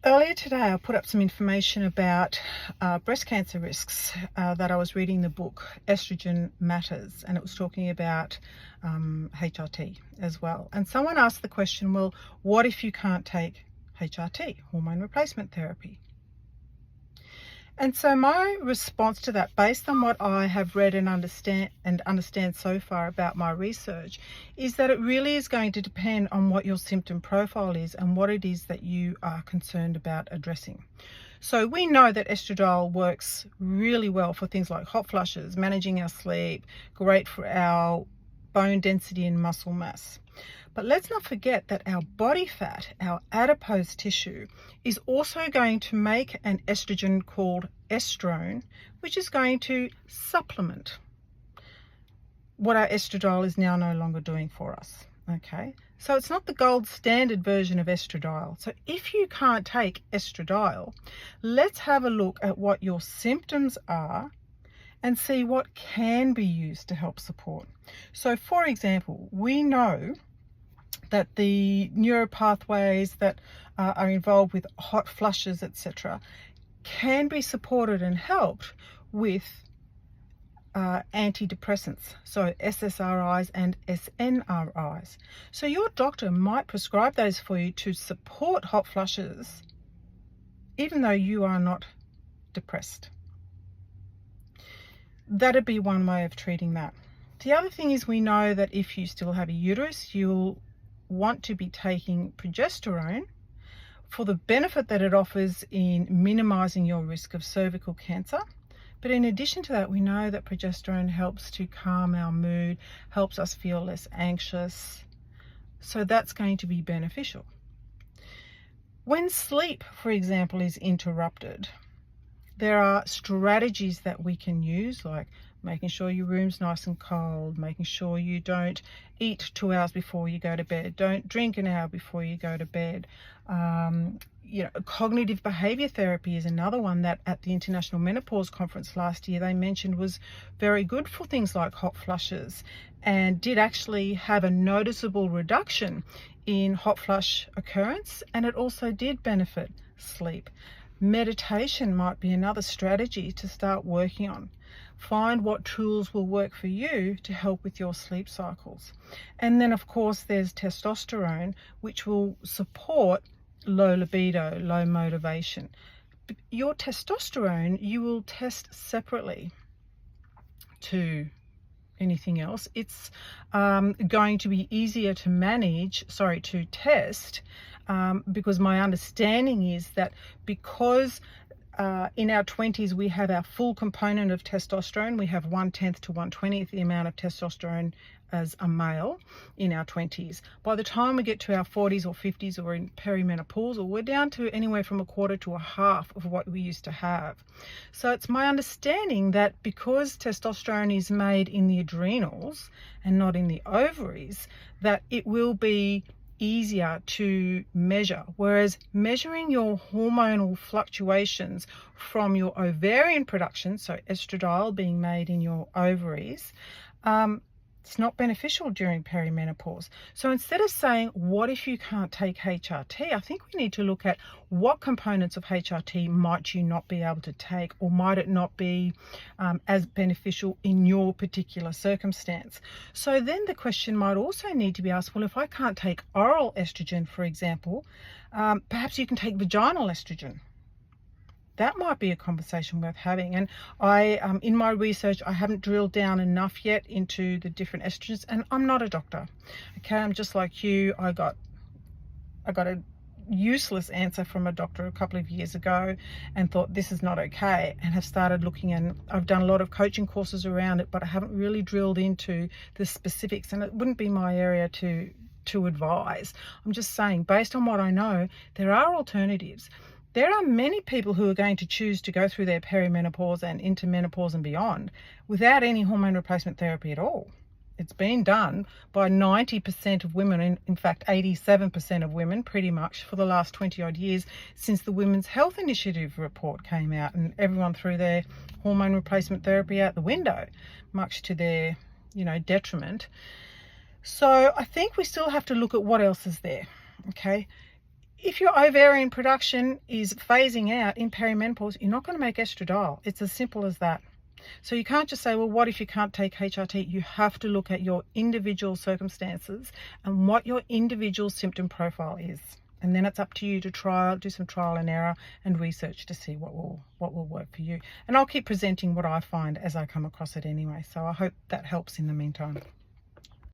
Earlier today, I put up some information about breast cancer risks that I was reading the book Estrogen Matters, and it was talking about HRT as well. And someone asked the question, well, what if you can't take HRT, hormone replacement therapy? And so my response to that, based on what I have read and understand so far about my research, is that it really is going to depend on what your symptom profile is and what it is that you are concerned about addressing. So we know that estradiol works really well for things like hot flushes, managing our sleep, great for our bone density and muscle mass. But let's not forget that our body fat, our adipose tissue, is also going to make an estrogen called estrone, which is going to supplement what our estradiol is now no longer doing for us. Okay, so it's not the gold standard version of estradiol. So if you can't take estradiol, let's have a look at what your symptoms are and see what can be used to help support. So for example, we know that the neuropathways that are involved with hot flushes, etc., can be supported and helped with antidepressants, so SSRIs and SNRIs. So your doctor might prescribe those for you to support hot flushes, even though you are not depressed. That'd be one way of treating that. The other thing is, we know that if you still have a uterus, you'll want to be taking progesterone for the benefit that it offers in minimizing your risk of cervical cancer. But in addition to that, we know that progesterone helps to calm our mood, helps us feel less anxious. So that's going to be beneficial. When sleep, for example, is interrupted, there are strategies that we can use, like making sure your room's nice and cold, making sure you don't eat 2 hours before you go to bed, don't drink an hour before you go to bed. Cognitive behavior therapy is another one that at the International Menopause Conference last year they mentioned was very good for things like hot flushes, and did actually have a noticeable reduction in hot flush occurrence, and it also did benefit sleep. Meditation might be another strategy to start working on. Find what tools will work for you to help with your sleep cycles. And then of course there's testosterone, which will support low libido, low motivation. Your testosterone you will test separately to anything else. It's going to be easier to test, because my understanding is that because in our 20s we have our full component of testosterone, we have 1/10 to 1/20th the amount of testosterone as a male in our 20s. By the time we get to our 40s or 50s or in perimenopausal, we're down to anywhere from 1/4 to 1/2 of what we used to have. So it's my understanding that because testosterone is made in the adrenals and not in the ovaries, that it will be easier to measure, whereas measuring your hormonal fluctuations from your ovarian production, so estradiol being made in your ovaries, it's not beneficial during perimenopause. So instead of saying, what if you can't take HRT, I think we need to look at what components of HRT might you not be able to take, or might it not be as beneficial in your particular circumstance. So then the question might also need to be asked, well, if I can't take oral estrogen, for example, perhaps you can take vaginal estrogen. That might be a conversation worth having. And in my research, I haven't drilled down enough yet into the different estrogens, and I'm not a doctor. Okay, I'm just like you. I got a useless answer from a doctor a couple of years ago and thought this is not okay, and have started looking, and I've done a lot of coaching courses around it, but I haven't really drilled into the specifics, and it wouldn't be my area to advise. I'm just saying, based on what I know, there are alternatives. There are many people who are going to choose to go through their perimenopause and into menopause and beyond without any hormone replacement therapy at all. It's been done by 90% of women, in fact 87% of women pretty much, for the last 20 odd years since the Women's Health Initiative report came out, and everyone threw their hormone replacement therapy out the window, much to their detriment. So I think we still have to look at what else is there. Okay, If your ovarian production is phasing out in perimenopause, you're not going to make estradiol. It's as simple as that. So you can't just say, well, what if you can't take HRT? You have to look at your individual circumstances and what your individual symptom profile is. And then it's up to you to do some trial and error and research to see what will work for you. And I'll keep presenting what I find as I come across it anyway. So I hope that helps in the meantime.